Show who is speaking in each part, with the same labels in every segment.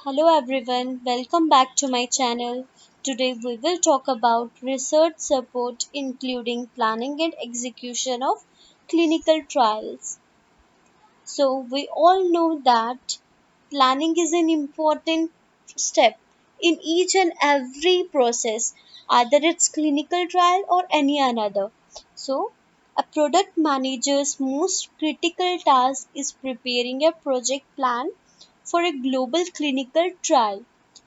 Speaker 1: Hello everyone, welcome back to my channel. Today we will talk about research support including planning and execution of clinical trials. So we all know that planning is an important step in each and every process, either it's clinical trial or any another. So a product manager's most critical task is preparing a project plan for a global clinical trial.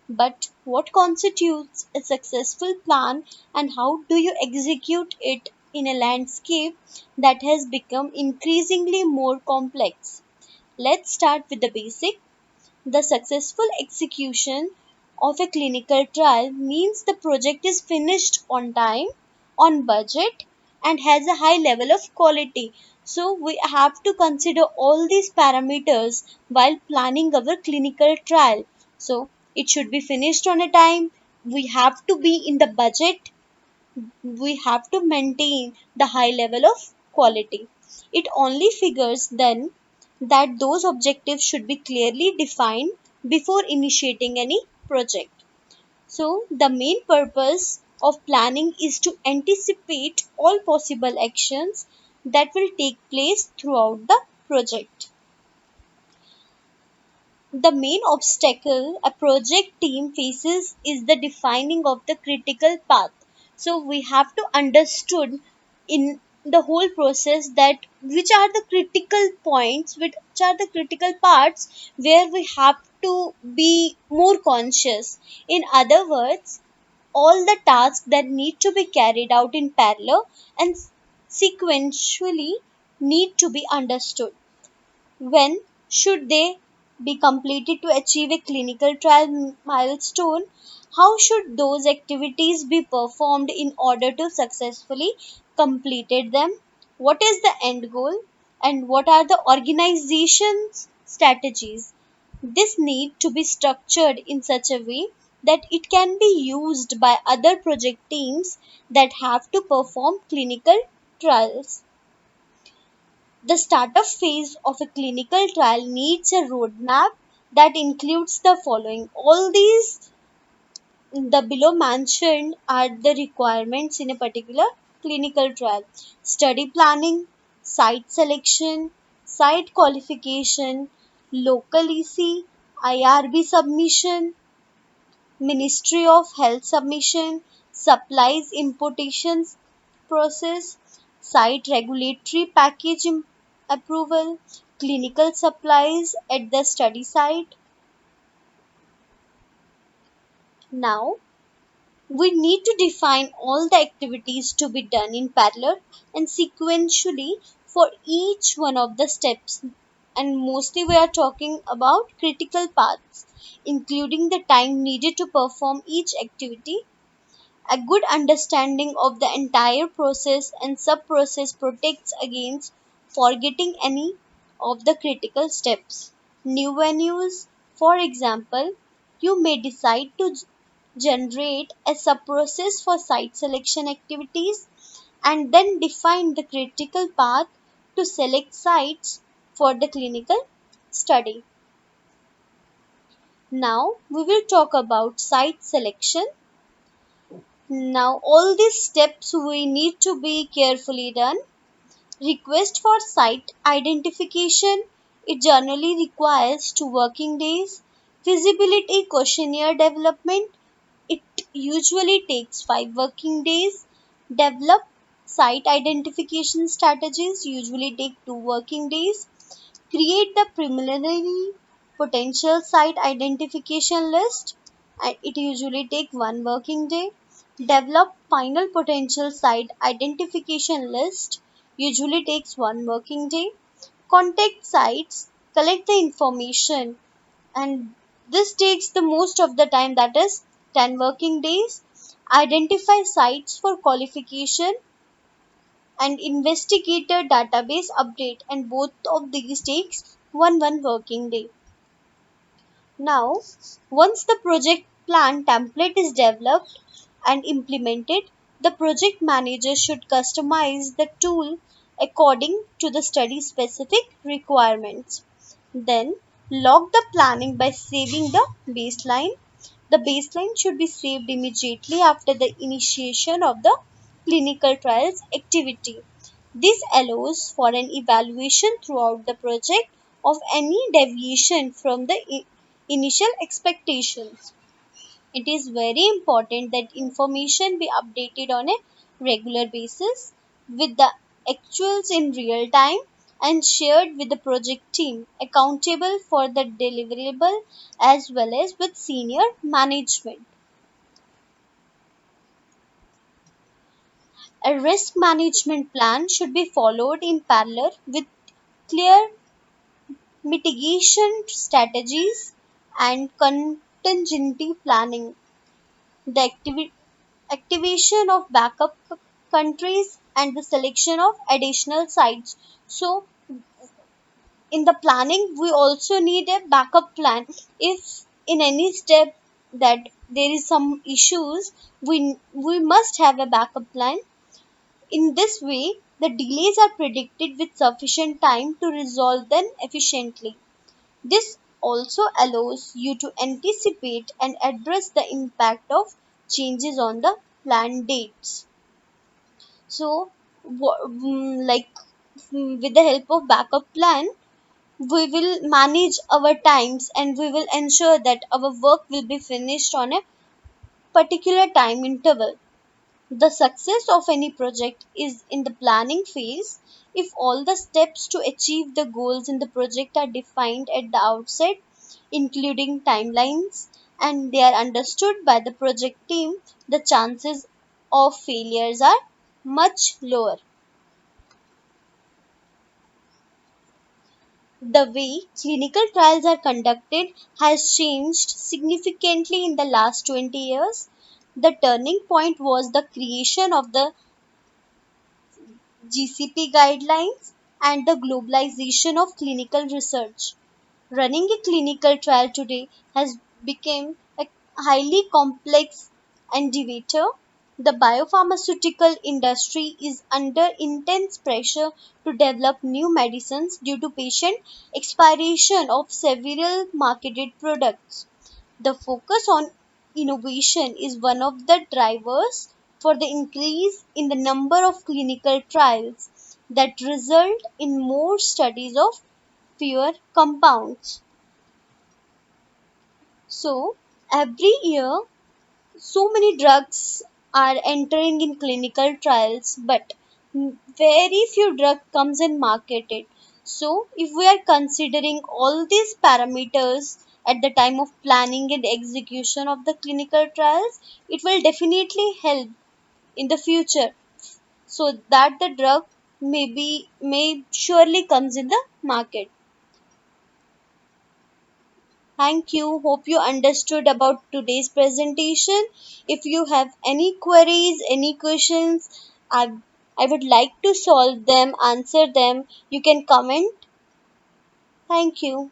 Speaker 1: But what constitutes a successful plan and how do you execute it in a landscape that has become increasingly more complex? Let's start with the basic. The successful execution of a clinical trial means the project is finished on time, on budget, and has a high level of quality. So, we have to consider all these parameters while planning our clinical trial. So, it should be finished on a time, we have to be in the budget, we have to maintain the high level of quality. It only figures then that those objectives should be clearly defined before initiating any project. So, the main purpose of planning is to anticipate all possible actions that will take place throughout the project. The main obstacle a project team faces is the defining of the critical path. So we have to understood in the whole process that which are the critical points, which are the critical parts where we have to be more conscious. In other words, all the tasks that need to be carried out in parallel and sequentially need to be understood. When should they be completed to achieve a clinical trial milestone? How should those activities be performed in order to successfully complete them? What is the end goal? And what are the organization's strategies? This need to be structured in such a way that it can be used by other project teams that have to perform clinical trials. The startup phase of a clinical trial needs a roadmap that includes the following. All these, the below mentioned, are the requirements in a particular clinical trial: study planning, site selection, site qualification, local EC, IRB submission, Ministry of Health submission, supplies importations process, site regulatory package approval, clinical supplies at the study site. Now, we need to define all the activities to be done in parallel and sequentially for each one of the steps. And mostly, we are talking about critical paths, including the time needed to perform each activity. A good understanding of the entire process and sub-process protects against forgetting any of the critical steps. New venues, for example, you may decide to generate a sub-process for site selection activities and then define the critical path to select sites for the clinical study. Now we will talk about site selection. Now, all these steps we need to be carefully done. Request for site identification. It generally requires 2 working days. Feasibility questionnaire development. It usually takes 5 working days. Develop site identification strategies. Usually take 2 working days. Create the preliminary potential site identification list. And it usually take 1 working day. Develop final potential site identification list, usually takes 1 working day. Contact sites, collect the information, and this takes the most of the time, that is 10 working days. Identify sites for qualification and investigator database update, and both of these takes one working day. Now, once the project plan template is developed and implemented, the project manager should customize the tool according to the study specific requirements. Then, Log the planning by saving the baseline. The baseline should be saved immediately after the initiation of the clinical trials activity. This allows for an evaluation throughout the project of any deviation from the initial expectations. It is very important that information be updated on a regular basis with the actuals in real time and shared with the project team accountable for the deliverable as well as with senior management. A risk management plan should be followed in parallel with clear mitigation strategies and contingency planning. The activation of backup countries and the selection of additional sites. So in the planning we also need a backup plan. If in any step that there is some issues, we must have a backup plan. In this way the delays are predicted with sufficient time to resolve them efficiently. This also allows you to anticipate and address the impact of changes on the planned dates. So, like with the help of backup plan, we will manage our times and we will ensure that our work will be finished on a particular time interval. The success of any project is in the planning phase. If all the steps to achieve the goals in the project are defined at the outset, including timelines, and they are understood by the project team, the chances of failures are much lower. The way clinical trials are conducted has changed significantly in the last 20 years. The turning point was the creation of the GCP guidelines and the globalization of clinical research. Running a clinical trial today has become a highly complex endeavor. The biopharmaceutical industry is under intense pressure to develop new medicines due to patient expiration of several marketed products. The focus on innovation is one of the drivers for the increase in the number of clinical trials that result in more studies of fewer compounds. So, every year, so many drugs are entering in clinical trials, but very few drug comes in marketed. So, if we are considering all these parameters at the time of planning and execution of the clinical trials, it will definitely help in the future so that the drug may surely comes in the market. Thank you. Hope you understood about today's presentation. If you have any queries, any questions, I would like to solve them, answer them. You can comment. Thank you.